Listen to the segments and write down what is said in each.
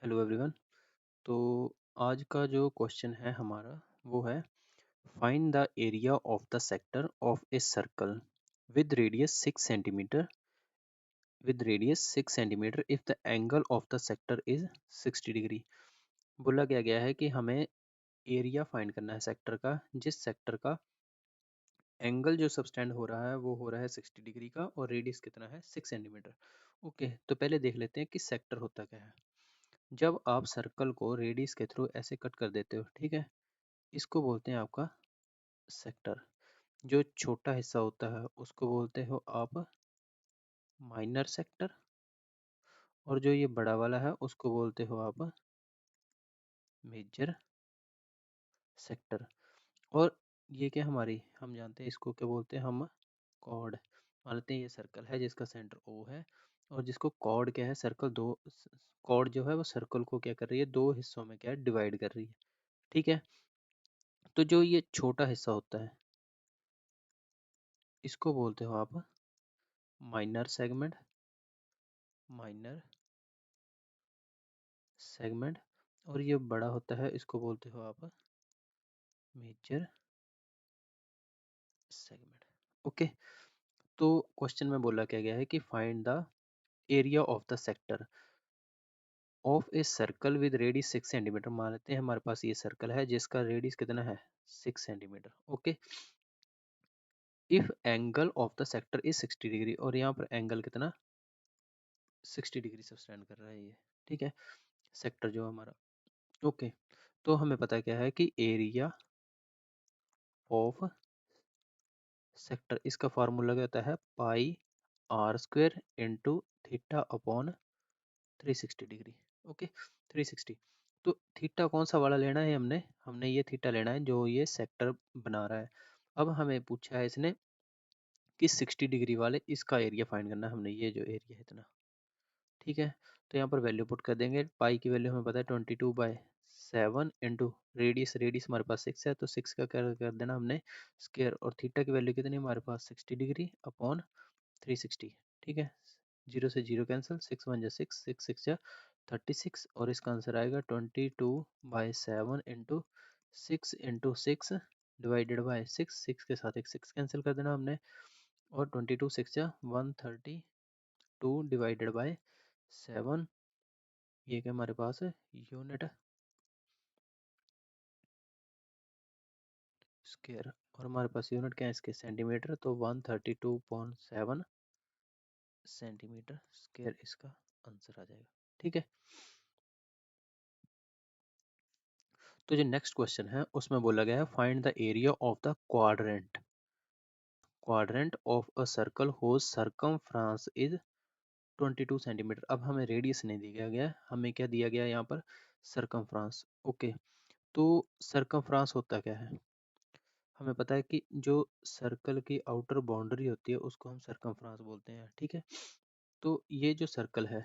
Hello everyone. तो आज का जो क्वेश्चन है हमारा वो है find the area of the sector of a circle with radius 6 centimetre if the angle of the sector is 60 degree. बोला गया है कि हमें एरिया फाइंड करना है सेक्टर का, जिस सेक्टर का एंगल जो सबटेंड हो रहा है वो हो रहा है 60 डिग्री का और रेडियस कितना है 6 सेंटीमीटर। ओके, तो पहले देख लेते हैं कि सेक्टर होता क्या है। जब आप सर्कल को रेडियस के थ्रू ऐसे कट कर देते हो, ठीक है, इसको बोलते हैं आपका सेक्टर। जो छोटा हिस्सा होता है उसको बोलते हो आप माइनर सेक्टर, और जो ये बड़ा वाला है उसको बोलते हो आप मेजर सेक्टर। और ये क्या हमारी, हम जानते हैं इसको क्या बोलते हैं, हम कॉर्ड। मान लेते हैं ये सर्कल है जिसका सेंटर ओ है, और जिसको कॉर्ड क्या है, सर्कल दो, कॉर्ड जो है वो सर्कल को क्या कर रही है, दो हिस्सों में क्या है, डिवाइड कर रही है। ठीक है, तो जो ये छोटा हिस्सा होता है इसको बोलते हो आप माइनर सेगमेंट, माइनर सेगमेंट। और ये बड़ा होता है इसको बोलते हो आप मेजर सेगमेंट। ओके, तो क्वेश्चन में बोला क्या गया है कि find the area of the sector of a circle with radius 6 centimetre. मान लेते हैं हमारे पास ये सर्कल है जिसका रेडियस कितना है 6 centimetre. Okay, if angle of the sector is 60 degree, और यहाँ पर एंगल कितना 60 डिग्री से स्टैंड कर रहा है ये। ठीक है, सेक्टर जो हमारा। ओके, तो हमें पता क्या है कि एरिया ऑफ सेक्टर, इसका फार्मूला क्या होता है, pi r square into theta upon 360 degree. Okay, 360। तो थीटा कौन सा वाला लेना है, हमने हमने ये थीटा लेना है जो ये सेक्टर बना रहा है। अब हमें पूछा है इसने कि 60 डिग्री वाले इसका एरिया फाइंड करना है हमने, ये जो एरिया है इतना। ठीक है, तो यहाँ पर वैल्यू पुट कर देंगे। पाई की वैल्यू हमें पता है 22/7 इंटू रेडियस, रेडियस हमारे पास 6 है तो 6 का क्या कर देना हमने स्क्वायर, और थीटा की वैल्यू कितनी हमारे पास 60 डिग्री अपॉन 360। ठीक है, जीरो से जीरो कैंसिल, 6 1 जा 6, 6 6 जा 36, और इसका आंसर आएगा 22/7 इंटू 6 डिवाइडेड बाई 6 के साथ एक 6 कैंसिल कर देना हमने, और 22 6 जा 132 डिवाइडेड बाई 7, ये क्या हमारे पास है यूनिट स्क्वायर, और हमारे पास यूनिट क्या है इसके सेंटीमीटर, तो 132.7 सेंटीमीटर स्क्वायर इसका आंसर आ जाएगा। ठीक है, तो जो नेक्स्ट क्वेश्चन है उसमें बोला गया है find the area of the quadrant, quadrant of a circle whose circumference is 22 centimetre. अब हमें रेडियस नहीं दिया गया है, हमें क्या दिया गया है यहाँ पर, सर्कमफ्रेंस। ओके, तो सर्कमफ्रेंस होता क्या है, हमें पता है कि जो सर्कल की आउटर बाउंड्री होती है उसको हम सर्कमफ्रेंस बोलते हैं। ठीक है, तो ये जो सर्कल है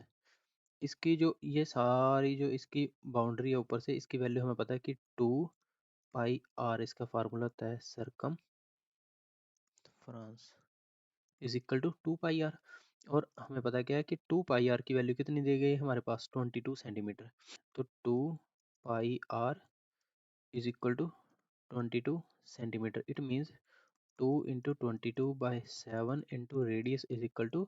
इसकी जो ये सारी जो इसकी बाउंड्री है ऊपर से, इसकी वैल्यू हमें पता है कि 2 पाई आर, इसका फार्मूला होता है circumference is equal to 2 pi r. और हमें पता क्या है कि 2 पाई आर की वैल्यू कितनी दी गई है हमारे पास 22 सेंटीमीटर। तो 2 pi r is equal to 22 centimetre. It means 2 × 22/7 into radius is equal to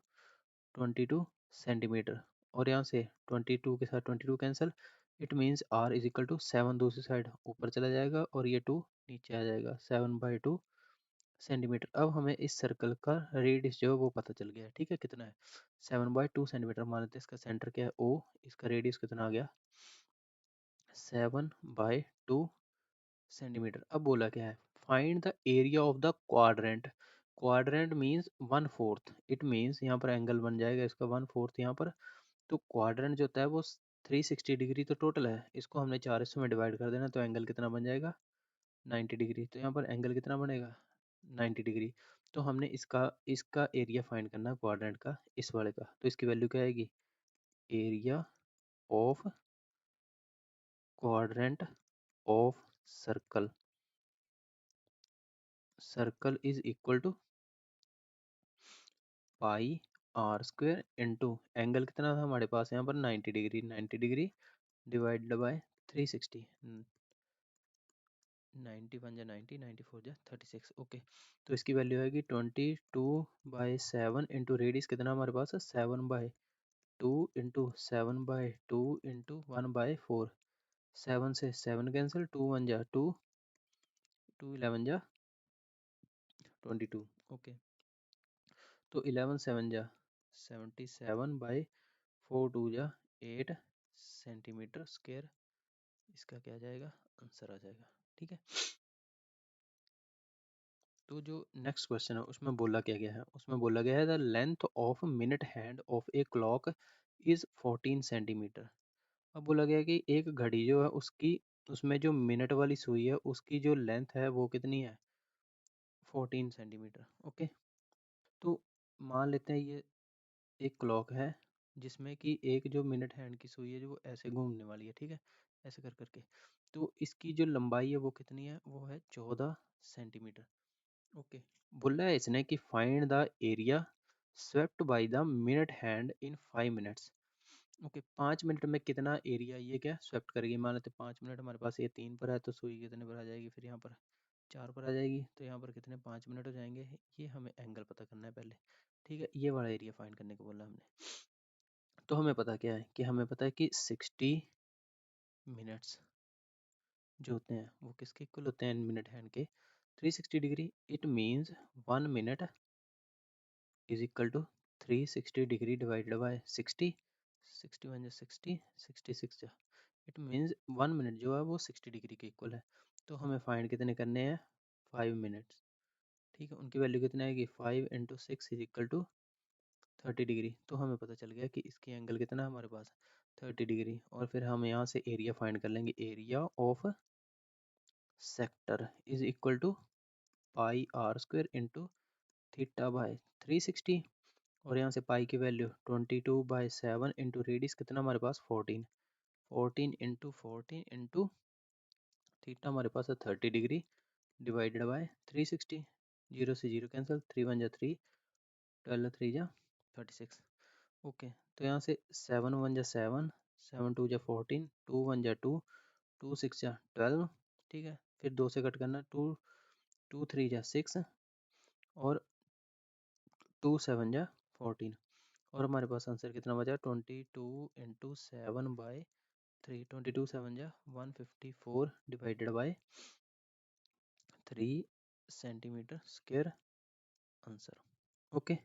22 centimetre. और यहाँ से 22 के साथ 22 cancel, it means r is equal to 7 दूसरी साइड ऊपर चला जाएगा और ये 2 नीचे आ जाएगा, 7/2 सेंटीमीटर। अब हमें इस सर्कल का रेडियस जो है वो पता चल गया है। ठीक है, कितना है 7/2 सेंटीमीटर। मान लेते हैं इसका सेंटर क्या है ओ, इसका रेडियस कितना आ गया 7/2 सेंटीमीटर। अब बोला क्या है find the area of the quadrant. Quadrant means 1/4, it means यहाँ पर एंगल बन जाएगा इसका 1/4 यहाँ पर। तो क्वाड्रेंट जो होता है वो 360 डिग्री तो टोटल है, इसको हमने 4 हिस्सों में डिवाइड कर देना, तो एंगल कितना बन जाएगा 90 डिग्री। तो यहाँ पर एंगल कितना बनेगा 90 डिग्री। तो हमने इसका इसका एरिया फाइंड करना है क्वाड्रेंट का, इस वाले का। तो इसकी वैल्यू क्या आएगी, area of quadrant of circle, circle is equal to pi r square into angle कितना था हमारे पास यहाँ पर 90 डिग्री, 90 डिग्री डिवाइडेड बाय 360। 91 जा 90, 94 जा 36। ओके, तो इसकी वैल्यू आएगी 22/7 इंटू रेडियस कितना हमारे पास है 7/2 इंटू 7/2 इंटू 1/4। 7 से 7 कैंसिल, 2 1 जा 2, 2 11 जा 22। ओके, तो 11 7 जा 77/4 2 जा 8 सेंटीमीटर स्क्वायर। इसका क्या जाएगा, आंसर आ जाएगा। ठीक है, तो जो नेक्स्ट क्वेश्चन है उसमें बोला क्या गया है, उसमें बोला गया है the length of minute hand of a clock is 14 centimetre. अब बोला गया है कि एक घड़ी जो है उसकी, उसमें जो मिनट वाली सुई है उसकी जो लेंथ है वो कितनी है 14 सेंटीमीटर। ओके, तो मान लेते हैं ये एक क्लॉक है जिसमें कि एक जो मिनट हैंड की सुई है जो वो ऐसे घूमने वाली है, ठीक है, ऐसे कर करके। तो इसकी जो लंबाई है वो कितनी है, वो है 14 सेंटीमीटर। ओके, बोला है इसने कि find the area swept by the minute hand in 5 minutes. Okay, 5 minute में कितना एरिया ये क्या स्वेप्ट करेगी। मान लेते 5 मिनट हमारे पास ये 3 पर है, तो सुई कितने पर आ जाएगी, फिर यहाँ पर 4 पर आ जाएगी, तो यहाँ पर कितने 5 मिनट हो जाएंगे। ये हमें एंगल पता करना है पहले, ठीक है, ये वाला एरिया फाइंड करने को बोला हमने। तो हमें पता क्या है कि हमें पता है कि 60 मिनट्स जो होते हैं वो किसके इक्वल होते हैं मिनट हैंड के 360 degree. It means 1 minute is equal to 360 degree divided by 60। 61 जा 60, 66 जा, इट मीन्स 1 मिनट जो है वो 60 डिग्री के इक्वल है। तो हमें फाइंड कितने करने हैं 5 मिनट्स। ठीक है, उनकी वैल्यू कितनी आएगी 5 into 6 is equal to 30 degree. तो हमें पता चल गया कि इसकी एंगल कितना है हमारे पास 30 डिग्री। और फिर हम यहाँ से एरिया फाइंड कर लेंगे, area of sector is equal to pi r square into theta by 360। और यहाँ से पाई की वैल्यू 22/7 इंटू रेडियस कितना हमारे पास 14। 14 इंटू 14 इंटू थीटा हमारे पास है 30 डिग्री डिवाइडेड बाय 360। 0 से 0 कैंसिल, 3 1 जा 3, 12 3 जा 36। ओके, तो यहाँ से 7 1 जा 7, 7 2 जा 14, 2 1 जा 2, 2 6 जा 12। ठीक है, फिर 2 से कट करना, 2 2 3 जा 6 और 2 7 जा 14। और हमारे पास आंसर कितना बचा 22 इंटू 7/3। 22 7 जा 154 divided by 3 centimetre square answer. Okay,